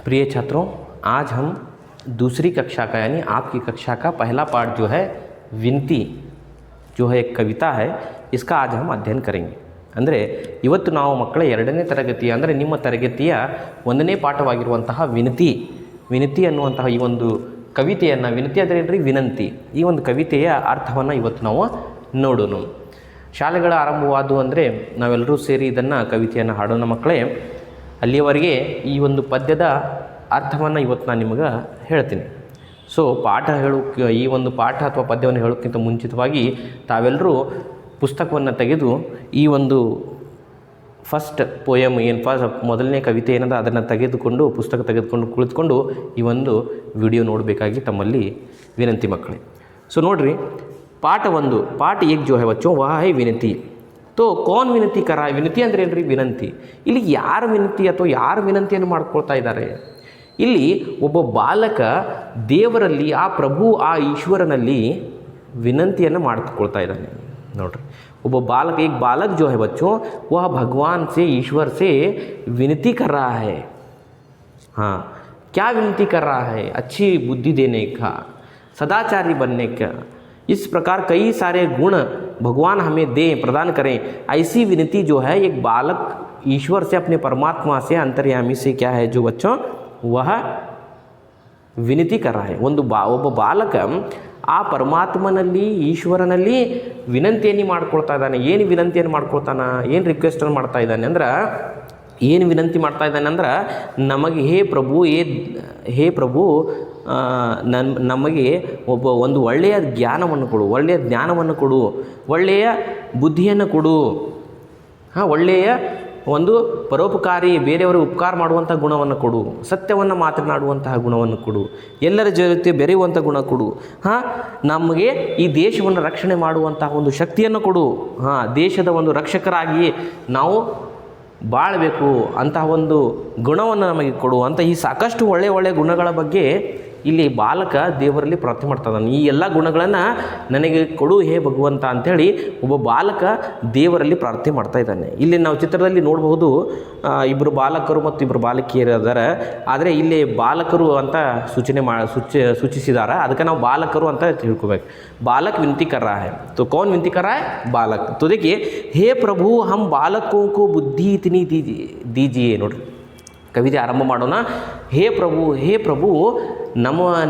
प्रिय छात्रों, आज हम दूसरी कक्षा का यानी आपकी कक्षा का पहला पाठ जो है विनती जो है एक कविता है, इसका आज हम अध्ययन करेंगे। ಅಂದರೆ ಇವತ್ತು ನಾವು ಮಕ್ಕಳ 2ನೇ ತರಗತಿಯ ಅಂದರೆ ನಿಮ್ಮ ತರಗತಿಯ 1ನೇ ಪಾಠವಾಗಿರುವಂತಹ ವಿನತಿ ಅನ್ನುವಂತಹ ಈ ಒಂದು ಕವಿತೆಯನ್ನು, ವಿನತಿ ಅಂದರೆ ಏನ್ರಿ ವಿನಂತಿ, ಈ ಒಂದು ಕವಿತೆಯ ಅರ್ಥವನ್ನು ಇವತ್ತು ನಾವು ನೋಡೋಣ. ಶಾಲೆಗಳ ಆರಂಭವಾದವು ಅಂದರೆ ನಾವೆಲ್ಲರೂ ಸೇರಿ ಇದನ್ನು ಕವಿತೆಯನ್ನು ಹಾಡೋಣ ಮಕ್ಕಳೇ. ಅಲ್ಲಿಯವರೆಗೆ ಈ ಒಂದು ಪದ್ಯದ ಅರ್ಥವನ್ನು ಇವತ್ತು ನಾನು ನಿಮಗೆ ಹೇಳ್ತೀನಿ. ಸೊ ಈ ಒಂದು ಪಾಠ ಅಥವಾ ಪದ್ಯವನ್ನು ಹೇಳೋಕ್ಕಿಂತ ಮುಂಚಿತವಾಗಿ ತಾವೆಲ್ಲರೂ ಪುಸ್ತಕವನ್ನು ತೆಗೆದು ಈ ಒಂದು ಫಸ್ಟ್ ಪೋಯಮ್ ಮೊದಲನೇ ಕವಿತೆ ಏನದ ಅದನ್ನು ಪುಸ್ತಕ ತೆಗೆದುಕೊಂಡು ಕುಳಿತುಕೊಂಡು ಈ ಒಂದು ವಿಡಿಯೋ ನೋಡಬೇಕಾಗಿ ತಮ್ಮಲ್ಲಿ ವಿನಂತಿ ಮಕ್ಕಳೇ. ಸೊ ನೋಡಿರಿ, ಪಾಠ 1 ಪಾಠ 1 जो है बच्चों वह है विनती. तो कौन विनती कर रहा है? विनती ಅಂದರೆ ಏನ್ರಿ ವಿನಂತಿ. ಇಲ್ಲಿ ಯಾರು ವಿನಂತಿ ಅಥವಾ ಯಾರು ವಿನಂತಿಯನ್ನು ಮಾಡ್ಕೊಳ್ತಾ ಇದ್ದಾರೆ? ಇಲ್ಲಿ ಒಬ್ಬ ಬಾಲಕ ದೇವರಲ್ಲಿ, ಆ ಪ್ರಭು, ಆ ಈಶ್ವರನಲ್ಲಿ ವಿನಂತಿಯನ್ನು ಮಾಡ್ಕೊಳ್ತಾ ಇದ್ದಾನೆ. ನೋಡ್ರಿ, ಒಬ್ಬ बालक, एक बालक जो है बच्चों वह भगवान से, ईश्वर से विनती कर रहा है. हाँ, क्या विनती कर रहा है? अच्छी बुद्धि देने का, सदाचारी बनने का, इस प्रकार कई सारे गुण भगवान हमें दें, प्रदान करें, ऐसी विनती जो है एक बालक ईश्वर से, अपने परमात्मा से, अंतर्यामी से क्या है जो बच्चों वह विनती कर रहा है. ಒಬ್ಬ ಬಾಲಕ ಆ ಪರಮಾತ್ಮನಲ್ಲಿ, ಈಶ್ವರನಲ್ಲಿ ವಿನಂತಿಯನ್ನು ಮಾಡ್ಕೊಳ್ತಾ ಇದ್ದಾನೆ. ಏನು ವಿನಂತಿಯನ್ನು ಮಾಡ್ಕೊಳ್ತಾನೆ, ಏನು ರಿಕ್ವೆಸ್ಟನ್ನು ಮಾಡ್ತಾ ಇದ್ದಾನೆ ಅಂದ್ರೆ, ಏನು ವಿನಂತಿ ಮಾಡ್ತಾ ಇದ್ದಾನೆ ಅಂದ್ರೆ, ನಮಗೆ ಹೇ ಪ್ರಭು ನಮಗೆ ಒಂದು ಒಳ್ಳೆಯ ಜ್ಞಾನವನ್ನು ಕೊಡು, ಒಳ್ಳೆಯ ಜ್ಞಾನವನ್ನು ಕೊಡು, ಒಳ್ಳೆಯ ಬುದ್ಧಿಯನ್ನು ಕೊಡು, ಒಳ್ಳೆಯ ಒಂದು ಪರೋಪಕಾರಿ, ಬೇರೆಯವರು ಉಪಕಾರ ಮಾಡುವಂಥ ಗುಣವನ್ನು ಕೊಡು, ಸತ್ಯವನ್ನು ಮಾತನಾಡುವಂತಹ ಗುಣವನ್ನು ಕೊಡು, ಎಲ್ಲರ ಜೊತೆ ಬೆರೆಯುವಂಥ ಗುಣ ಕೊಡು, ನಮಗೆ ಈ ದೇಶವನ್ನು ರಕ್ಷಣೆ ಮಾಡುವಂತಹ ಒಂದು ಶಕ್ತಿಯನ್ನು ಕೊಡು, ದೇಶದ ಒಂದು ರಕ್ಷಕರಾಗಿ ನಾವು ಬಾಳಬೇಕು ಅಂತಹ ಒಂದು ಗುಣವನ್ನು ನಮಗೆ ಕೊಡು ಅಂತ ಈ ಸಾಕಷ್ಟು ಒಳ್ಳೆಯ ಗುಣಗಳ ಬಗ್ಗೆ ಇಲ್ಲಿ ಬಾಲಕ ದೇವರಲ್ಲಿ ಪ್ರಾರ್ಥನೆ ಮಾಡ್ತಾ ಇದ್ದಾನೆ. ಈ ಎಲ್ಲ ಗುಣಗಳನ್ನು ನನಗೆ ಕೊಡು ಹೇ ಭಗವಂತ ಅಂಥೇಳಿ ಒಬ್ಬ ಬಾಲಕ ದೇವರಲ್ಲಿ ಪ್ರಾರ್ಥನೆ ಮಾಡ್ತಾ ಇದ್ದಾನೆ. ಇಲ್ಲಿ ನಾವು ಚಿತ್ರದಲ್ಲಿ ನೋಡಬಹುದು, ಇಬ್ಬರು ಬಾಲಕರು ಮತ್ತು ಇಬ್ಬರು ಬಾಲಕಿಯರು ಇದ್ದಾರೆ. ಆದರೆ ಇಲ್ಲಿ ಬಾಲಕರು ಅಂತ ಸೂಚಿಸಿದ್ದಾರೆ, ಅದಕ್ಕೆ ನಾವು ಬಾಲಕರು ಅಂತ ತಿಳ್ಕೊಬೇಕು. बालक विनती कर रहा है, तो कौन विनती कर रहा है? बालक. तो देखिए, हे प्रभु हम बालकों को बुद्धि इतनी दीजिए. ನೋಡ್ರಿ, ಕವಿತೆ ಆರಂಭ ಮಾಡೋಣ. ಹೇ ಪ್ರಭು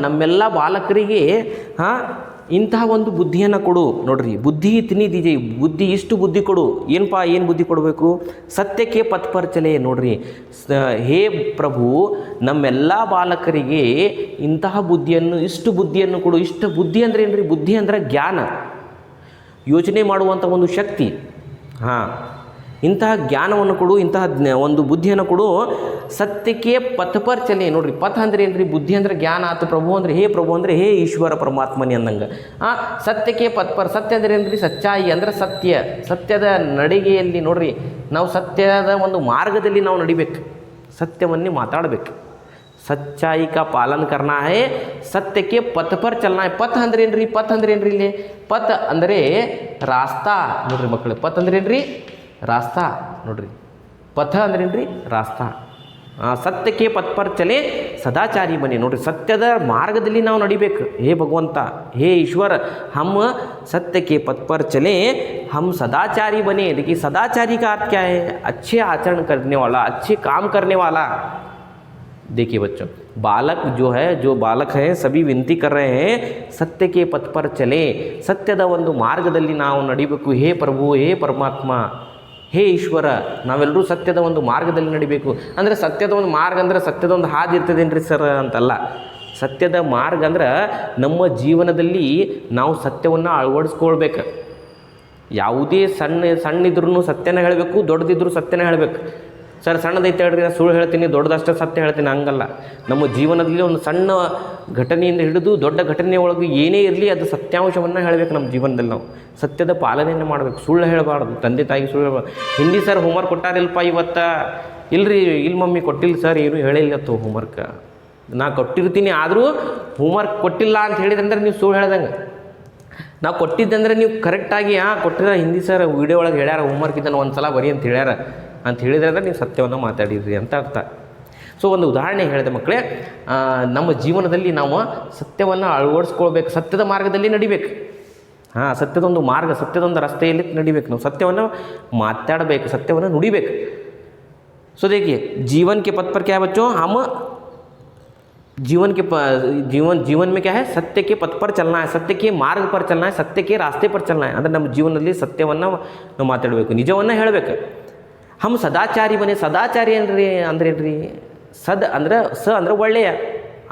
ನಮ್ಮೆಲ್ಲ ಬಾಲಕರಿಗೆ ಇಂತಹ ಒಂದು ಬುದ್ಧಿಯನ್ನು ಕೊಡು. ನೋಡ್ರಿ, ಬುದ್ಧಿ ಇತನಿ ದೀಜೆ, ಇಷ್ಟು ಬುದ್ಧಿ ಕೊಡು. ಏನು ಬುದ್ಧಿ ಕೊಡಬೇಕು? ಸತ್ಯಕ್ಕೆ ಪಥ ಪರ್ ಚಲೆ. ನೋಡ್ರಿ, ಹೇ ಪ್ರಭು ನಮ್ಮೆಲ್ಲ ಬಾಲಕರಿಗೆ ಇಂತಹ ಬುದ್ಧಿಯನ್ನು, ಇಷ್ಟು ಬುದ್ಧಿಯನ್ನು ಕೊಡು. ಇಷ್ಟು ಬುದ್ಧಿ ಅಂದರೆ ಏನ್ರಿ? ಬುದ್ಧಿ ಅಂದರೆ ಜ್ಞಾನ, ಯೋಚನೆ ಮಾಡುವಂಥ ಒಂದು ಶಕ್ತಿ. ಇಂತಹ ಜ್ಞಾನವನ್ನು ಕೊಡು, ಇಂತಹ ಒಂದು ಬುದ್ಧಿಯನ್ನು ಕೊಡು. ಸತ್ಯಕ್ಕೆ ಪಥ ಪರ್ ಚಲೆ. ನೋಡ್ರಿ, ಪಥ ಅಂದರೆ ಏನ್ರಿ? ಬುದ್ಧಿ ಅಂದರೆ ಜ್ಞಾನ ಆತು. ಪ್ರಭು ಅಂದರೆ ಹೇ ಪ್ರಭು ಅಂದರೆ ಹೇ ಈಶ್ವರ ಪರಮಾತ್ಮನಿ ಅಂದಂಗೆ. ಸತ್ಯಕ್ಕೆ ಪಥ ಪರ್, ಸತ್ಯ ಅಂದರೆ ಏನ್ರಿ? ಸಚ್ಚಾಯಿ ಅಂದರೆ ಸತ್ಯದ ನಡಿಗೆಯಲ್ಲಿ. ನೋಡ್ರಿ, ನಾವು ಸತ್ಯದ ಒಂದು ಮಾರ್ಗದಲ್ಲಿ ನಾವು ನಡಿಬೇಕು, ಸತ್ಯವನ್ನೇ ಮಾತಾಡಬೇಕು. ಸಚ್ಚಾಯಿ ಕಾ ಪಾಲನ್ ಕರ್ನಾ ಹೇ, ಸತ್ಯಕ್ಕೆ ಪಥ ಪರ್ ಚಲನಾ ಹೇ. ಪಥ ಅಂದರೆ ಏನ್ರಿ? ಇಲ್ಲಿ ಪಥ ಅಂದರೆ ರಾಸ್ತಾ. ನೋಡ್ರಿ ಮಕ್ಕಳು, ಪಥ ಅಂದರೆ ಏನ್ರಿ? ರಾಸ್ತಾ. ನೋಡ್ರಿ, ಪಥ ಅಂದ್ರೆ ಏನ್ರಿ? ರಾಸ್ತಾ. ಸತ್ಯಕ್ಕೆ ಪಥ ಪರ್ ಚಲೆ ಸದಾಚಾರಿ ಬನ್ನಿ. ನೋಡ್ರಿ, ಸತ್ಯದ ಮಾರ್ಗದಲ್ಲಿ ನಾವು ನಡಿಬೇಕು. ಹೇ ಭಗವಂತ, ಹೇ ಈಶ್ವರ, ಹಮ್ ಸತ್ಯಕ್ಕೆ ಪಥ ಪರ್ चले, हम सदाचारी बने. देखिए, सदाचारी का अर्थ क्या है? अच्छे आचरण करने वाला, अच्छे काम करने वाला. देखिए बच्चों, जो बालक है सभी विनती कर रहे हैं, सत्य के पथ पर चले, ಸತ್ಯದ ಒಂದು ಮಾರ್ಗದಲ್ಲಿ ನಾವು ನಡಿಬೇಕು. ಹೇ ಪ್ರಭು, ಹೇ ಪರಮಾತ್ಮ, ಹೇ ಈಶ್ವರ, ನಾವೆಲ್ಲರೂ ಸತ್ಯದ ಒಂದು ಮಾರ್ಗದಲ್ಲಿ ನಡಿಬೇಕು. ಅಂದರೆ ಸತ್ಯದ ಒಂದು ಮಾರ್ಗ ಅಂದರೆ ಸತ್ಯದ ಒಂದು ಹಾದಿ ಇರ್ತದೇನ್ರಿ ಸರ್ ಅಂತಲ್ಲ. ಸತ್ಯದ ಮಾರ್ಗ ಅಂದ್ರೆ ನಮ್ಮ ಜೀವನದಲ್ಲಿ ನಾವು ಸತ್ಯವನ್ನು ಅಳವಡಿಸ್ಕೊಳ್ಬೇಕು. ಯಾವುದೇ ಸಣ್ಣಿದ್ರೂ ಸತ್ಯನ ಹೇಳಬೇಕು, ದೊಡ್ಡದಿದ್ರೂ ಸತ್ಯನ ಹೇಳಬೇಕು. ಸರ್ ಸಣ್ಣದೈತೆ ಹೇಳ್ರಿ, ನಾನು ಸುಳ್ಳು ಹೇಳ್ತೀನಿ, ದೊಡ್ಡದಷ್ಟೇ ಸತ್ಯ ಹೇಳ್ತೀನಿ, ಹಂಗಲ್ಲ. ನಮ್ಮ ಜೀವನದಲ್ಲಿ ಒಂದು ಸಣ್ಣ ಘಟನೆಯಿಂದ ಹಿಡಿದು ದೊಡ್ಡ ಘಟನೆ ಒಳಗೆ ಏನೇ ಇರಲಿ ಅದು ಸತ್ಯಾಂಶವನ್ನು ಹೇಳಬೇಕು. ನಮ್ಮ ಜೀವನದಲ್ಲಿ ನಾವು ಸತ್ಯದ ಪಾಲನೆಯನ್ನು ಮಾಡಬೇಕು, ಸುಳ್ಳು ಹೇಳಬಾರ್ದು. ತಂದೆ ತಾಯಿಗೆ ಸುಳ್ಳು ಹೇಳಬಾರ್ದು. ಹಿಂದಿ ಸರ್ ಹೋಮ್ವರ್ಕ್ ಕೊಟ್ಟಾರಿಲ್ಪ ಇವತ್ತು, ಇಲ್ಲಿ ಮಮ್ಮಿ ಕೊಟ್ಟಿಲ್ಲ ಸರ್, ಏನು ಹೇಳಿಲ್ಲತ್ತು ಹೋಮ್ವರ್ಕ್. ನಾ ಕೊಟ್ಟಿರ್ತೀನಿ, ಆದರೂ ಹೋಮ್ವರ್ಕ್ ಕೊಟ್ಟಿಲ್ಲ ಅಂತ ಹೇಳಿದ್ರಂದ್ರೆ ನೀವು ಸುಳ್ಳು ಹೇಳ್ದಂಗೆ. ನಾವು ಕೊಟ್ಟಿದ್ದಂದ್ರೆ ನೀವು ಕರೆಕ್ಟಾಗಿ ಕೊಟ್ಟಿರ, ಹಿಂದಿ ಸರ್ ವೀಡಿಯೋ ಒಳಗೆ ಹೇಳ್ಯಾರ, ಹೋಮ್ವರ್ಕ್ ಇದನ್ನು ಒಂದು ಸಲ ಬರಿ ಅಂತ ಹೇಳ್ಯಾರ ಅಂತ ಹೇಳಿದ್ರೆ ನೀವು ಸತ್ಯವನ್ನು ಮಾತಾಡಿದ್ರಿ ಅಂತ ಅರ್ಥ. ಸೊ ಒಂದು ಉದಾಹರಣೆ ಹೇಳಿದೆ ಮಕ್ಕಳೇ, ನಮ್ಮ ಜೀವನದಲ್ಲಿ ನಾವು ಸತ್ಯವನ್ನು ಅಳವಡಿಸ್ಕೊಳ್ಬೇಕು, ಸತ್ಯದ ಮಾರ್ಗದಲ್ಲಿ ನಡಿಬೇಕು. ಸತ್ಯದ ಒಂದು ಮಾರ್ಗ, ಸತ್ಯದ ಒಂದು ರಸ್ತೆಯಲ್ಲಿ ನಡಿಬೇಕು. ನಾವು ಸತ್ಯವನ್ನು ಮಾತಾಡಬೇಕು, ಸತ್ಯವನ್ನು ನುಡಿಬೇಕು. ಸೊ देखिए जीवन के पथ पर क्या है बच्चों, हम जीवन में क्या है, सत्य के पथ पर चलना है, सत्य के मार्ग पर चलना है, सत्य के रास्ते पर चलना है. ಅಂದರೆ ನಮ್ಮ ಜೀವನದಲ್ಲಿ ಸತ್ಯವನ್ನು ನಾವು ಮಾತಾಡಬೇಕು, ನಿಜವನ್ನು ಹೇಳಬೇಕು. ಹಮ್ ಸದಾಚಾರಿ ಬನ್ನಿ. ಸದಾಚಾರಿ ಅಂದ್ರೇನ್ರಿ? ಸದ್ ಅಂದ್ರೆ ಅಂದ್ರೆ ಒಳ್ಳೆಯ,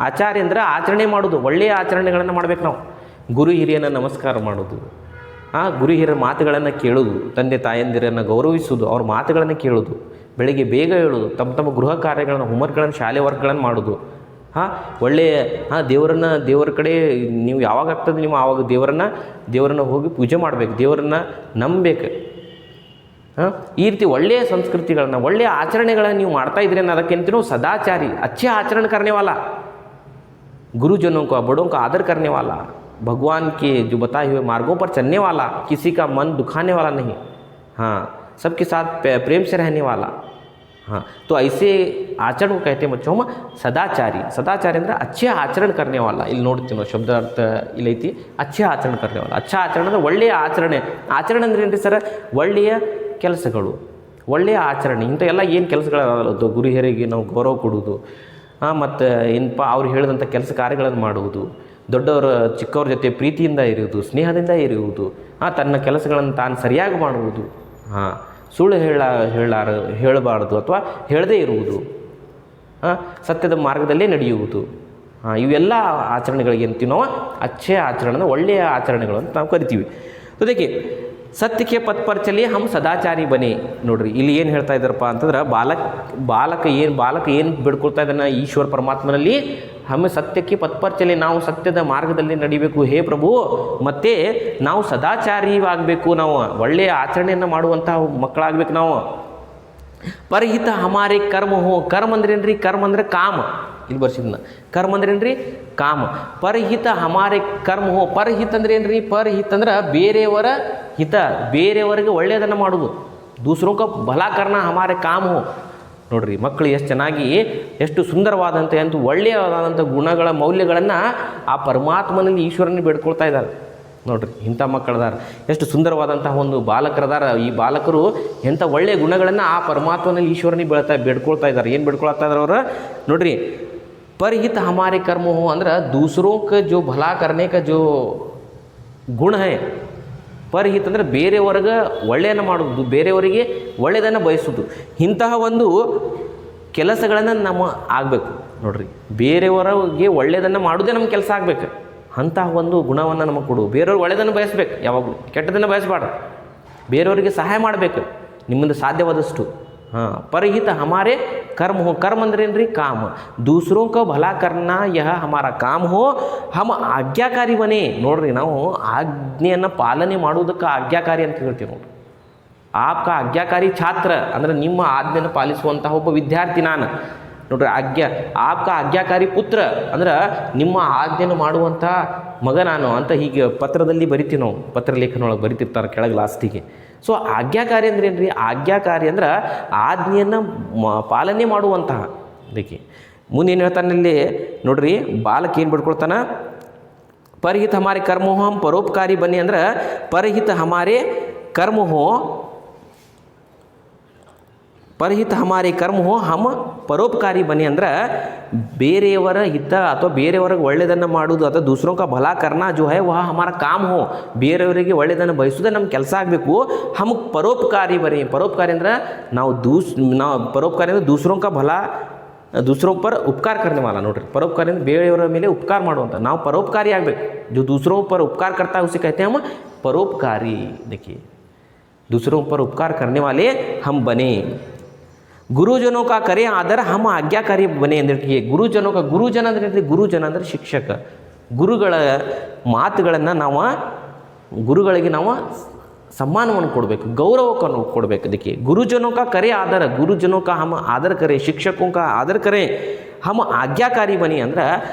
ಆಚಾರ್ಯ ಅಂದ್ರೆ ಆಚರಣೆ ಮಾಡೋದು, ಒಳ್ಳೆಯ ಆಚರಣೆಗಳನ್ನು ಮಾಡಬೇಕು ನಾವು. ಗುರು ಹಿರಿಯನ ನಮಸ್ಕಾರ ಮಾಡೋದು, ಗುರು ಹಿರಿಯರ ಮಾತುಗಳನ್ನು ಕೇಳೋದು, ತಂದೆ ತಾಯಂದಿರನ್ನು ಗೌರವಿಸೋದು, ಅವ್ರ ಮಾತುಗಳನ್ನು ಕೇಳೋದು, ಬೆಳಗ್ಗೆ ಬೇಗ ಹೇಳೋದು, ತಮ್ಮ ಗೃಹ ಕಾರ್ಯಗಳನ್ನು, ಹೋಮ್ವರ್ಕ್ಗಳನ್ನು, ಶಾಲೆ ವರ್ಕ್ಗಳನ್ನು ಮಾಡೋದು. ಒಳ್ಳೆಯ ದೇವರ ಕಡೆ ನೀವು ಯಾವಾಗ ಆಗ್ತದೆ ನೀವು ಆವಾಗ ದೇವರನ್ನು ಹೋಗಿ ಪೂಜೆ ಮಾಡಬೇಕು, ದೇವರನ್ನು ನಂಬಬೇಕು. ಈ ರೀತಿ ಒಳ್ಳೆಯ ಸಂಸ್ಕೃತಿಗಳನ್ನು, ಒಳ್ಳೆಯ ಆಚರಣೆಗಳನ್ನು ನೀವು ಮಾಡ್ತಾ ಇದ್ರಿ ಅನ್ನೋದಕ್ಕಿಂತ ನಾವು ಸದಾಚಾರಿ, अच्छे आचरण करने वाला, गुरुजनों का बड़ों का आदर करने वाला, भगवान के जो बताए हुए मार्गों पर चलने वाला, किसी का मन दुखाने वाला नहीं, सबके साथ प्रेम से रहने वाला. तो ऐसे आचरण को कहते हैं बच्चों हम सदाचारी. सदाचारी ಅಂದರೆ अच्छे आचरण करने वाला. ಇಲ್ಲಿ ನೋಡ್ತೀವಿ ನಾವು ಶಬ್ದಾರ್ಥ ಇಲ್ಲೈತಿ, अच्छे आचरण करने वाला. अच्छा आचरण ಅಂದರೆ ಒಳ್ಳೆಯ ಆಚರಣೆ. ಆಚರಣೆ ಅಂದ್ರೆ ಏನ್ರಿ ಸರ್? ಒಳ್ಳೆಯ ಕೆಲಸಗಳು, ಒಳ್ಳೆಯ ಆಚರಣೆ. ಇಂಥ ಎಲ್ಲ ಏನು ಕೆಲಸಗಳಲ್ಲ, ಗುರು ಹಿರಿಯರಿಗೆ ನಾವು ಗೌರವ ಕೊಡುವುದು, ಮತ್ತು ಏನಪ್ಪ ಅವ್ರು ಹೇಳಿದಂಥ ಕೆಲಸ ಕಾರ್ಯಗಳನ್ನು ಮಾಡುವುದು, ದೊಡ್ಡವರ ಚಿಕ್ಕವ್ರ ಜೊತೆ ಪ್ರೀತಿಯಿಂದ ಇರುವುದು, ಸ್ನೇಹದಿಂದ ಇರುವುದು, ತನ್ನ ಕೆಲಸಗಳನ್ನು ತಾನು ಸರಿಯಾಗಿ ಮಾಡುವುದು, ಸುಳ್ಳು ಹೇಳಬಾರ್ದು ಅಥವಾ ಹೇಳದೇ ಇರುವುದು, ಸತ್ಯದ ಮಾರ್ಗದಲ್ಲೇ ನಡೆಯುವುದು. ಇವೆಲ್ಲ ಆಚರಣೆಗಳಿಗೆ ಅಂತೀವಿ ನಾವು ಅಚ್ಚೆ ಆಚರಣೆ, ಒಳ್ಳೆಯ ಆಚರಣೆಗಳು ಅಂತ ನಾವು ಕರಿತೀವಿ. ಅದಕ್ಕೆ ಸತ್ಯಕ್ಕೆ ಪಥ ಪರ್ ಚಲಿ ಹಮ್ ಸದಾಚಾರಿ ಬನ್ನಿ. ನೋಡ್ರಿ ಇಲ್ಲಿ ಏನು ಹೇಳ್ತಾ ಇದ್ದಾರಪ್ಪ ಅಂತಂದ್ರೆ, ಬಾಲಕ ಏನು ಬಿಡ್ಕೊಳ್ತಾ ಇದ್ದಾನೆ ಈಶ್ವರ ಪರಮಾತ್ಮನಲ್ಲಿ, ಹಮ್ಮೆ ಸತ್ಯಕ್ಕೆ ಪಥ ಪರ್ ಚಲಿ, ನಾವು ಸತ್ಯದ ಮಾರ್ಗದಲ್ಲಿ ನಡಿಬೇಕು ಹೇ ಪ್ರಭು, ಮತ್ತು ನಾವು ಸದಾಚಾರಿಯಾಗಬೇಕು, ನಾವು ಒಳ್ಳೆಯ ಆಚರಣೆಯನ್ನು ಮಾಡುವಂತಹ ಮಕ್ಕಳಾಗಬೇಕು ನಾವು. ಪರಹಿತ ಹಮಾರೆ ಕರ್ಮ ಹೋ. ಕರ್ಮ ಅಂದ್ರೆ ಏನ್ರಿ? ಕರ್ಮ ಅಂದರೆ ಕಾಮ. ಇಲ್ಲಿ ಬರ್ಸಿದ್ನ ಕರ್ಮ ಅಂದ್ರೆ ಏನ್ರಿ? ಕಾಮ. ಪರಹಿತ ಹಮಾರೆ ಕರ್ಮ ಹೋ. ಪರಹಿತ ಅಂದ್ರೆ ಏನ್ರಿ? ಪರಹಿತ ಅಂದ್ರೆ ಬೇರೆಯವರ ಹಿತ, ಬೇರೆಯವರಿಗೆ ಒಳ್ಳೆಯದನ್ನು ಮಾಡೋದು. ದೂಸರೋं का ಭಲಾ ಕರ್ನ ಹಮಾರೆ ಕಾಮ ಹೋ. ನೋಡ್ರಿ ಮಕ್ಕಳು ಎಷ್ಟು ಚೆನ್ನಾಗಿ, ಎಷ್ಟು ಸುಂದರವಾದಂಥ, ಎಂದು ಒಳ್ಳೆಯದಾದಂಥ ಗುಣಗಳ ಮೌಲ್ಯಗಳನ್ನು ಆ ಪರಮಾತ್ಮನಲ್ಲಿ ಈಶ್ವರನೇ ಬೇಡ್ಕೊಳ್ತಾ ಇದ್ದಾರೆ. ನೋಡ್ರಿ ಇಂಥ ಮಕ್ಕಳದಾರ, ಎಷ್ಟು ಸುಂದರವಾದಂತಹ ಒಂದು ಬಾಲಕರದಾರ. ಈ ಬಾಲಕರು ಎಂಥ ಒಳ್ಳೆಯ ಗುಣಗಳನ್ನು ಆ ಪರಮಾತ್ಮನಲ್ಲಿ ಈಶ್ವರನಿಗೆ ಬೇಡ್ಕೊಳ್ತಾ ಇದ್ದಾರೆ. ಏನು ಬೇಡ್ಕೊಳ್ತಾ ಇದ್ದಾರೆ ಅವರು? ನೋಡ್ರಿ, परहित हमारे कर्म हो ಅಂದ್ರೆ दूसरों का जो भला करने का जो गुण है. ಪರಹಿತ ಅಂದರೆ ಬೇರೆಯವರಿಗೆ ಒಳ್ಳೆಯನ್ನು ಮಾಡೋದು, ಬೇರೆಯವರಿಗೆ ಒಳ್ಳೆಯದನ್ನು ಬಯಸೋದು. ಇಂತಹ ಒಂದು ಕೆಲಸಗಳನ್ನು ನಮ್ಮ ಆಗಬೇಕು. ನೋಡ್ರಿ, ಬೇರೆಯವರಿಗೆ ಒಳ್ಳೆಯದನ್ನು ಮಾಡೋದೇ ನಮ್ಮ ಕೆಲಸ ಆಗಬೇಕು. ಅಂತಹ ಒಂದು ಗುಣವನ್ನು ನಮಗೆ ಕೊಡು. ಬೇರೆಯವ್ರಿಗೆ ಒಳ್ಳೆಯದನ್ನು ಬಯಸ್ಬೇಕು, ಯಾವಾಗಲೂ ಕೆಟ್ಟದನ್ನು ಬಯಸಬಾರ್ದು. ಬೇರೆಯವರಿಗೆ ಸಹಾಯ ಮಾಡಬೇಕು ನಿಮ್ಮಿಂದ ಸಾಧ್ಯವಾದಷ್ಟು. परहित हमारे कर्म हो. कर्म ಅಂದ್ರೆ ಏನ್ರಿ? ಕಾಮ. दूसरों का भला करना यह हमारा काम हो. हम ಆಜ್ಞಾಕಾರಿ ಬನೆ. ನೋಡ್ರಿ, ನಾವು ಆಜ್ಞೆಯನ್ನು ಪಾಲನೆ ಮಾಡುವುದಕ್ಕೆ ಆಜ್ಞಾಕಾರಿ ಅಂತ ಹೇಳ್ತೀವಿ. ನೋಡ್ರಿ, ಆಪ್ಕ ಆಜ್ಞಾಕಾರಿ ಛಾತ್ರ ಅಂದರೆ ನಿಮ್ಮ ಆಜ್ಞೆಯನ್ನು ಪಾಲಿಸುವಂತಹ ಒಬ್ಬ ವಿದ್ಯಾರ್ಥಿ ನಾನು. ನೋಡ್ರಿ, ಆಪ್ಕ ಆಜ್ಞಾಕಾರಿ ಪುತ್ರ ಅಂದ್ರೆ ನಿಮ್ಮ ಆಜ್ಞೆಯನ್ನು ಮಾಡುವಂಥ ಮಗ ನಾನು ಅಂತ ಹೀಗೆ ಪತ್ರದಲ್ಲಿ ಬರಿತೀವಿ ನಾವು. ಪತ್ರ ಲೇಖನೊಳಗೆ ಬರಿತಿರ್ತಾರೆ ಕೆಳಗೆ ಲಾಸ್ಟಿಗೆ. ಸೊ ಆಜ್ಞಾಕಾರಿ ಅಂದ್ರೆ ಏನು ರೀ? ಆಜ್ಞಾಕಾರಿ ಅಂದ್ರೆ ಆಜ್ಞೆಯನ್ನು ಪಾಲನೆ ಮಾಡುವಂತಹ. ಅದಕ್ಕೆ ಮುಂದೆ ಏನು ಹೇಳ್ತಾನೆ ಇಲ್ಲಿ ನೋಡ್ರಿ, ಬಾಲಕ ಏನು ಬಿಡ್ಕೊಳ್ತಾನ? परहित हमारे कर्म हो हम परोपकारी बने ಅಂದ್ರೆ परहित हमारे कर्म हो, परहित हमारे कर्म हो हम ಪರೋಪಕಾರಿ ಬನ್ನಿ ಅಂದ್ರೆ ಬೇರೆಯವರ ಹಿತ ಅಥವಾ ಬೇರೆಯವರಿಗೆ ಒಳ್ಳೆಯದನ್ನು ಮಾಡೋದು ಅಥವಾ दूसरों का भला करना जो है वह हमारा काम हो. ಬೇರೆಯವರಿಗೆ ಒಳ್ಳೆಯದನ್ನು ಬಯಸೋದೇ ನಮ್ಮ ಕೆಲಸ ಆಗಬೇಕು. हम ಪರೋಪಕಾರಿ ಬನ್ನಿ. ಪರೋಪಕಾರಿ ಅಂದ್ರೆ ನಾವು ಪರೋಪಕಾರಿ ಅಂದರೆ दूसरों का भला, दूसरों पर उपकार करने वाला. ನೋಡ್ರಿ, ಪರೋಪಕಾರಿ ಅಂದರೆ ಬೇರೆಯವರ ಮೇಲೆ ಉಪಕಾರ ಮಾಡುವಂಥ. ನಾವು ಪರೋಪಕಾರಿ ಆಗಬೇಕು. जो दूसरों पर उपकार करता है उसे कहते हैं हम परोपकारी. देखिए, दूसरों पर उपकार करने वाले हम बने. ಗುರುಜನೋ ಕಾ ಕರೆ ಆದರ ಹಮ್ ಆಜ್ಞಾಕಾರಿ ಬನೆ ಅಂದ್ರೆ ಗುರುಜನೋ ಕಾ. ಗುರುಜನ ಅಂದರೆ ಗುರುಜನ ಅಂದರೆ ಶಿಕ್ಷಕ. ಗುರುಗಳ ಮಾತುಗಳನ್ನು ಗುರುಗಳಿಗೆ ನಾವು सम्मानವನ್ನು ಕೊಡಬೇಕು, ಗೌರವವನ್ನು ಕೊಡಬೇಕು. ಅದಕ್ಕೆ ಗುರುಜನೋ ಕಾ ಕರೆ ಆದರ, ಗುರುಜನೋ ಕಾ ಹಮ್ ಆದರ ಕರೆ, ಶಿಕ್ಷಕೋ ಕಾ ಆದರ ಕರೆ, ಹಮ್ ಆಜ್ಞಾಕಾರಿ ಬನಿ ಅಂದ್ರೆ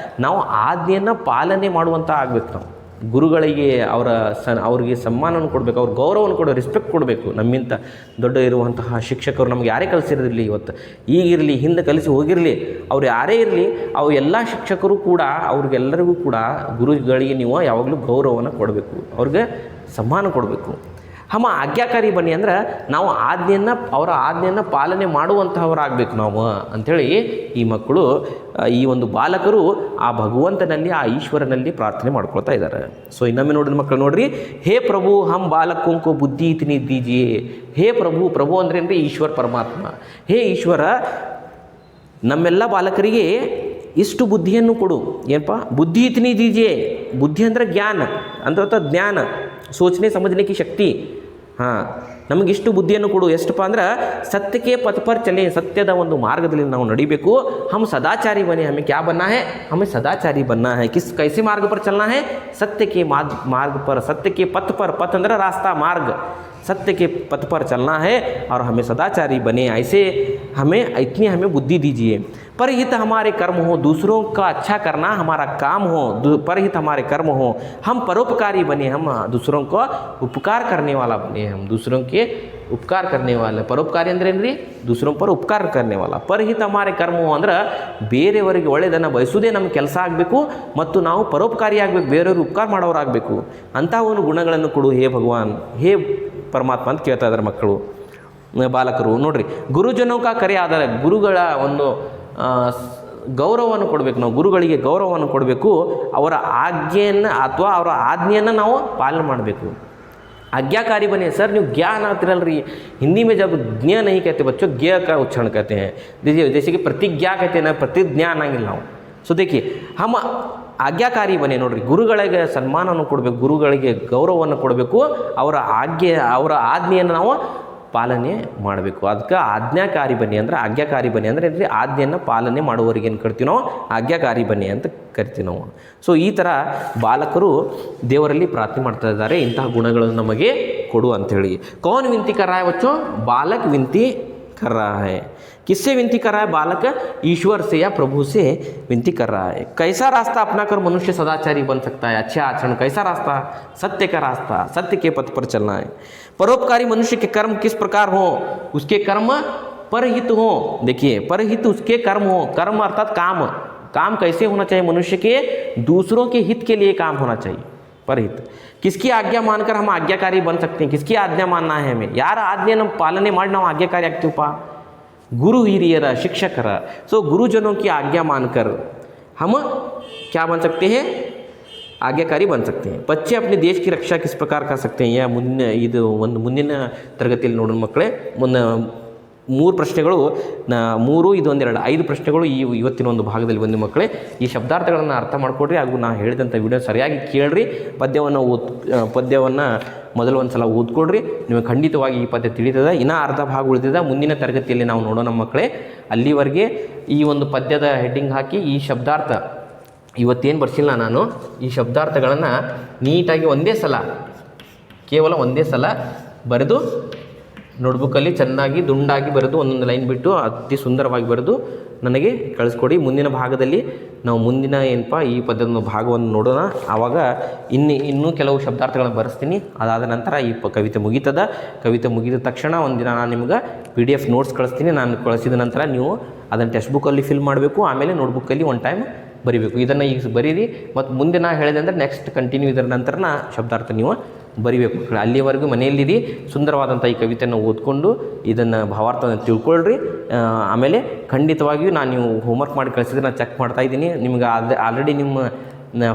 ನಾವು ಆಜ್ಞೆಯನ್ನು ಪಾಲನೆ ಮಾಡುವಂಥ ಆಗ್ಬೇಕು. ನಾವು ಗುರುಗಳಿಗೆ ಅವ್ರಿಗೆ ಸನ್ಮಾನವನ್ನು ಕೊಡಬೇಕು, ಅವ್ರ ಗೌರವವನ್ನು ಕೊಡೋ ರೆಸ್ಪೆಕ್ಟ್ ಕೊಡಬೇಕು. ನಮ್ಮಿಂತ ದೊಡ್ಡ ಇರುವಂತಹ ಶಿಕ್ಷಕರು ನಮ್ಗೆ ಯಾರೇ ಕಲಿಸಿರಲಿ, ಇವತ್ತು ಈಗಿರಲಿ ಹಿಂದೆ ಕಲಿಸಿ ಹೋಗಿರಲಿ, ಅವ್ರು ಯಾರೇ ಇರಲಿ, ಅವು ಎಲ್ಲ ಶಿಕ್ಷಕರು ಕೂಡ ಅವ್ರಿಗೆಲ್ಲರಿಗೂ ಕೂಡ ಗುರುಗಳಿಗೆ ನೀವು ಯಾವಾಗಲೂ ಗೌರವವನ್ನು ಕೊಡಬೇಕು, ಅವ್ರಿಗೆ ಸನ್ಮಾನ ಕೊಡಬೇಕು. ಆಜ್ಞಾಕಾರಿ ಬನ್ನಿ ಅಂದ್ರೆ ನಾವು ಅವರ ಆಜ್ಞೆಯನ್ನು ಪಾಲನೆ ಮಾಡುವಂತಹವರಾಗಬೇಕು ನಾವು ಅಂಥೇಳಿ ಈ ಮಕ್ಕಳು, ಈ ಒಂದು ಬಾಲಕರು ಆ ಭಗವಂತನಲ್ಲಿ, ಆ ಈಶ್ವರನಲ್ಲಿ ಪ್ರಾರ್ಥನೆ ಮಾಡ್ಕೊಳ್ತಾ ಇದ್ದಾರೆ. ಸೊ ಇನ್ನೊಮ್ಮೆ ನೋಡಿದ ಮಕ್ಕಳು ನೋಡ್ರಿ, ಹೇ ಪ್ರಭು ಹಮ್ ಬಾಲಕೋಂಕೋ ಬುದ್ಧಿ ಇತನಿ ದೀಜಿಯೇ. ಹೇ ಪ್ರಭು ಅಂದ್ರೆ ಅಂದರೆ ಈಶ್ವರ ಪರಮಾತ್ಮ. ಹೇ ಈಶ್ವರ, ನಮ್ಮೆಲ್ಲ ಬಾಲಕರಿಗೆ ಇಷ್ಟು ಬುದ್ಧಿಯನ್ನು ಕೊಡು. ಏನಪ್ಪ? ಬುದ್ಧಿ ಇತನಿ ದೀಜಿಯೇ. ಬುದ್ಧಿ ಅಂದರೆ ಜ್ಞಾನ, ಅಂತ ಜ್ಞಾನ, ಸೋಚನೆ ಸಮझने की ಶಕ್ತಿ. ನಮಗಿಷ್ಟು ಬುದ್ಧಿಯನ್ನು ಕೊಡು. ಎಷ್ಟಪ್ಪ ಅಂದ್ರೆ ಸತ್ಯಕ್ಕೆ ಪಥಪರ್ ಚಲೆ, ಸತ್ಯದ ಒಂದು ಮಾರ್ಗದಲ್ಲಿ ನಾವು ನಡಿಬೇಕು. ಹಮ್ ಸದಾಚಾರಿ ಬನೆ. ಹमें क्या बनना है? हमें सदाचारी बनना है. कैसे मार्ग पर चलना है? सत्य के मार्ग पर, सत्य के पथ पर. पथ ಅಂದ್ರೆ रास्ता, मार्ग. सत्य के पथ पर चलना है और हमें सदाचारी बने. ऐसे इतनी हमें बुद्धि दीजिए. परहित हमारे कर्म हो, दूसरों का अच्छा करना हमारा काम हो. परहित हमारे कर्म हो, हम परोपकारी बने, हम दूसरों को उपकार करने वाला बने. हम दूसरों के उपकार करने वाले. ಪರೋಪಕಾರಿ ಅಂದ್ರೆ ಏನ್ರಿ? दूसरों पर उपकार करने वाला. परहित हमारे कर्म हो ಅಂದ್ರೆ ಬೇರೆಯವರಿಗೆ ಒಳ್ಳೆಯದನ್ನು ಬಯಸುವುದೇ ನಮ್ಮ ಕೆಲಸ ಆಗಬೇಕು, ಮತ್ತು ನಾವು ಪರೋಪಕಾರಿ ಆಗಬೇಕು, ಬೇರೆಯವ್ರಿಗೆ ಉಪಕಾರ ಮಾಡೋರಾಗಬೇಕು. ಅಂತಹ ಒಂದು ಗುಣಗಳನ್ನು ಕೊಡು ಹೇ ಭಗವಾನ್, ಹೇ ಪರಮಾತ್ಮ ಅಂತ ಕೇಳ್ತಾ ಇದ್ದಾರೆ ಮಕ್ಕಳು, ಬಾಲಕರು. ನೋಡ್ರಿ, ಗುರುಜನೋಕ ಕರೆ ಆಧಾರ, ಗುರುಗಳ ಒಂದು ಗೌರವವನ್ನು ಕೊಡಬೇಕು. ನಾವು ಗುರುಗಳಿಗೆ ಗೌರವವನ್ನು ಕೊಡಬೇಕು. ಅವರ ಆಜ್ಞೆಯನ್ನು ಅಥವಾ ಅವರ ಆಜ್ಞೆಯನ್ನು ನಾವು ಪಾಲನೆ ಮಾಡಬೇಕು. आज्ञाकारी बने. सर ನೀವು ज्ञान आतिरल्री, हिंदी में जब ज्ञ नहीं कहते बच्चों, ज्ञ का उच्चारण कहते हैं. देखिए जैसे कि प्रतिज्ञा कहते हैं ना, प्रतिज्ञा ಅನ್ನಂಗಿಲ್ಲ ನಾವು. ಸೊ देखिए हम ಆಜ್ಞಾಕಾರಿ ಬನೆ. ನೋಡ್ರಿ, ಗುರುಗಳಿಗೆ ಸನ್ಮಾನವನ್ನು ಕೊಡಬೇಕು, ಗುರುಗಳಿಗೆ ಗೌರವವನ್ನು ಕೊಡಬೇಕು, ಅವರ ಆಜ್ಞೆಯನ್ನು ನಾವು ಪಾಲನೆ ಮಾಡಬೇಕು. ಅದಕ್ಕೆ ಆಜ್ಞಾಕಾರಿ ಬನ್ನಿ ಅಂದರೆ, ಆಜ್ಞಾಕಾರಿ ಬನ್ನಿ ಅಂದರೆ ಅಂದರೆ ಆಜ್ಞೆಯನ್ನು ಪಾಲನೆ ಮಾಡುವವರಿಗೆ ಏನು ಕರಿತೀವಿ ನಾವು? ಆಜ್ಞಾಕಾರಿ ಬನ್ನಿ ಅಂತ ಕರಿತೀವಿ ನಾವು. ಸೊ ಈ ಥರ ಬಾಲಕರು ದೇವರಲ್ಲಿ ಪ್ರಾರ್ಥನೆ ಮಾಡ್ತಾ ಇದ್ದಾರೆ, ಇಂತಹ ಗುಣಗಳನ್ನು ನಮಗೆ ಕೊಡು ಅಂಥೇಳಿ. ಕೌನ್ ವಿನಂತಿ कर रहा है बच्चों? बालक विनती कर रहा है. किससे विनती कर रहा है? बालक ईश्वर से या प्रभु से विनती कर रहा है. कैसा रास्ता अपनाकर मनुष्य सदाचारी बन सकता है? अच्छे आचरण. कैसा रास्ता? सत्य का रास्ता, सत्य के पथ पर चलना है. परोपकारी मनुष्य के कर्म किस प्रकार हो? उसके कर्म परहित हो. देखिए, परहित उसके कर्म हो. कर्म अर्थात काम. काम कैसे होना चाहिए मनुष्य के? दूसरों के हित के लिए काम होना चाहिए. परहित. किसकी आज्ञा मानकर हम आज्ञाकारी बन सकते हैं? किसकी आज्ञा मानना है हमें? यार आज्ञा ನಮ್ಮ ಪಾಲನೆ ಮಾಡಿ ನಾವು ಆಜ್ಞಾಕಾರಿ ಆಗ್ತೀವಪ್ಪ. गुरु हिरियर, शिक्षकर. सो गुरुजनों की आज्ञा मानकर हम क्या बन सकते हैं? आज्ञाकारी बन सकते हैं. बच्चे अपने देश की रक्षा किस प्रकार कर सकते हैं? या ಇದು ಒಂದು ಮುಂದಿನ ತರಗತಿಯಲ್ಲಿ ನೋಡೋಣ ಮಕ್ಕಳೇ. ಮುನ್ನ 3 ಪ್ರಶ್ನೆಗಳು, 3 ಇದು ಒಂದೆರಡು 5 ಪ್ರಶ್ನೆಗಳು ಇವತ್ತಿನ ಒಂದು ಭಾಗದಲ್ಲಿ ಬಂದು ಮಕ್ಕಳೇ. ಈ ಶಬ್ದಾರ್ಥಗಳನ್ನು ಅರ್ಥ ಮಾಡ್ಕೊಡ್ರಿ, ಹಾಗೂ ನಾನು ಹೇಳಿದಂಥ ವಿಡಿಯೋ ಸರಿಯಾಗಿ ಕೇಳ್ರಿ. ಪದ್ಯವನ್ನು ಮೊದಲು ಒಂದು ಸಲ ಓದ್ಕೊಡ್ರಿ, ನಿಮಗೆ ಖಂಡಿತವಾಗಿ ಈ ಪದ್ಯ ತಿಳಿತದೆ. ಇನ್ನೂ ಅರ್ಧ ಭಾಗ ಉಳಿದಿದೆ, ಮುಂದಿನ ತರಗತಿಯಲ್ಲಿ ನಾವು ನೋಡೋಣ ಮಕ್ಕಳೇ. ಅಲ್ಲಿವರೆಗೆ ಈ ಒಂದು ಪದ್ಯದ ಹೆಡ್ಡಿಂಗ್ ಹಾಕಿ ಈ ಶಬ್ದಾರ್ಥ ಇವತ್ತೇನು ಬರ್ಸಿಲ್ಲ ನಾನು, ಈ ಶಬ್ದಾರ್ಥಗಳನ್ನು ನೀಟಾಗಿ ಕೇವಲ ಒಂದೇ ಸಲ ಬರೆದು ನೋಟ್ಬುಕ್ಕಲ್ಲಿ ಚೆನ್ನಾಗಿ ದುಂಡಾಗಿ ಬರೆದು ಒಂದೊಂದು ಲೈನ್ ಬಿಟ್ಟು ಅತಿ ಸುಂದರವಾಗಿ ಬರೆದು ನನಗೆ ಕಳಿಸ್ಕೊಡಿ. ಮುಂದಿನ ಭಾಗದಲ್ಲಿ ನಾವು ಮುಂದಿನ ಈ ಪದ್ಯದ ಭಾಗವನ್ನು ನೋಡೋಣ. ಆವಾಗ ಇನ್ನೂ ಕೆಲವು ಶಬ್ದಾರ್ಥಗಳನ್ನು ಬರೆಸ್ತೀನಿ. ಅದಾದ ನಂತರ ಈ ಕವಿತೆ ಮುಗೀತದ. ಕವಿತೆ ಮುಗಿದ ತಕ್ಷಣ ಒಂದಿನ ನಾನು ನಿಮ್ಗೆ PDF ನೋಟ್ಸ್ ಕಳಿಸ್ತೀನಿ. ನಾನು ಕಳಿಸಿದ ನಂತರ ನೀವು ಅದನ್ನು ಟೆಕ್ಸ್ಟ್ ಬುಕ್ಕಲ್ಲಿ ಫಿಲ್ ಮಾಡಬೇಕು. ಆಮೇಲೆ ನೋಟ್ಬುಕ್ಕಲ್ಲಿ ಒನ್ ಟೈಮ್ ಬರಿಬೇಕು. ಇದನ್ನು ಈಗ ಬರೀರಿ, ಮತ್ತು ಮುಂದೆ ನಾ ಹೇಳಿದೆ ಅಂದರೆ ನೆಕ್ಸ್ಟ್ ಕಂಟಿನ್ಯೂ ಇದರ ನಂತರ ಶಬ್ದಾರ್ಥ ನೀವು ಬರಿಬೇಕು. ಅಲ್ಲಿವರೆಗೂ ಮನೆಯಲ್ಲಿರಿ, ಸುಂದರವಾದಂಥ ಈ ಕವಿತೆಯನ್ನು ಓದ್ಕೊಂಡು ಇದನ್ನು ಭಾವಾರ್ಥವನ್ನು ತಿಳ್ಕೊಳ್ರಿ. ಆಮೇಲೆ ಖಂಡಿತವಾಗಿಯೂ ನೀವು ಹೋಮ್ವರ್ಕ್ ಮಾಡಿ ಕಳಿಸಿದ್ರೆ ನಾನು ಚೆಕ್ ಮಾಡ್ತಾಯಿದ್ದೀನಿ. ನಿಮ್ಗೆ ಆಲ್ರೆಡಿ ನಿಮ್ಮ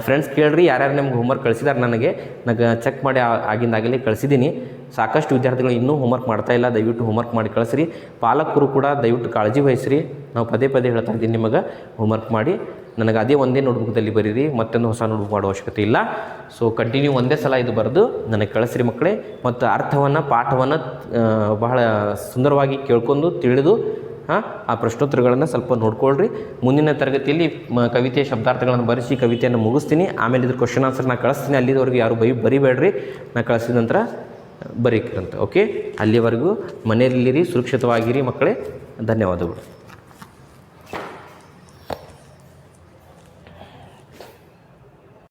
ಫ್ರೆಂಡ್ಸ್ ಕೇಳ್ರಿ, ಯಾರ್ಯಾರು ನಿಮ್ಗೆ ಹೋಮ್ವರ್ಕ್ ಕಳಿಸಿದಾರೆ ನನಗೆ ಚೆಕ್ ಮಾಡಿ ಆಗಿಂದಾಗಲೇ ಕಳಿಸಿದ್ದೀನಿ. ಸಾಕಷ್ಟು ವಿದ್ಯಾರ್ಥಿಗಳು ಇನ್ನೂ ಹೋಮ್ವರ್ಕ್ ಮಾಡ್ತಾಯಿಲ್ಲ. ದಯವಿಟ್ಟು ಹೋಮ್ವರ್ಕ್ ಮಾಡಿ ಕಳಿಸ್ರಿ. ಪಾಲಕರು ಕೂಡ ದಯವಿಟ್ಟು ಕಾಳಜಿ ವಹಿಸ್ರಿ. ನಾವು ಪದೇ ಹೇಳ್ತಾ ಇದ್ದೀನಿ ನಿಮಗೆ, ಹೋಮ್ವರ್ಕ್ ಮಾಡಿ ನನಗೆ ಅದೇ ಒಂದೇ ನೋಟ್ಬುಕ್ದಲ್ಲಿ ಬರೀರಿ, ಮತ್ತೊಂದು ಹೊಸ ನೋಟ್ಬುಕ್ ಮಾಡೋ ಅವಶ್ಯಕತೆ ಇಲ್ಲ. ಸೊ ಕಂಟಿನ್ಯೂ ಒಂದೇ ಸಲ ಇದು ಬರೆದು ನನಗೆ ಕಳಿಸ್ರಿ ಮಕ್ಕಳೇ. ಮತ್ತು ಅರ್ಥವನ್ನು, ಪಾಠವನ್ನು ಬಹಳ ಸುಂದರವಾಗಿ ಕೇಳ್ಕೊಂಡು ತಿಳಿದು ಆ ಪ್ರಶ್ನೋತ್ತರಗಳನ್ನು ಸ್ವಲ್ಪ ನೋಡ್ಕೊಳ್ರಿ. ಮುಂದಿನ ತರಗತಿಯಲ್ಲಿ ಕವಿತೆಯ ಶಬ್ದಾರ್ಥಗಳನ್ನು ಬರೆಸಿ ಕವಿತೆಯನ್ನು ಮುಗಿಸ್ತೀನಿ. ಆಮೇಲೆ ಇದ್ರ ಕ್ವಶನ್ ಆನ್ಸರ್ ನಾನು ಕಳಿಸ್ತೀನಿ. ಅಲ್ಲಿವರೆಗೂ ಯಾರು ಬರಿಬೇಡ್ರಿ, ನಾನು ಕಳಿಸಿದ ನಂತರ ಬರೀಕ್ರಂತ. ಓಕೆ, ಅಲ್ಲಿವರೆಗೂ ಮನೆಯಲ್ಲಿರಿ, ಸುರಕ್ಷಿತವಾಗಿರಿ ಮಕ್ಕಳೇ. ಧನ್ಯವಾದಗಳು.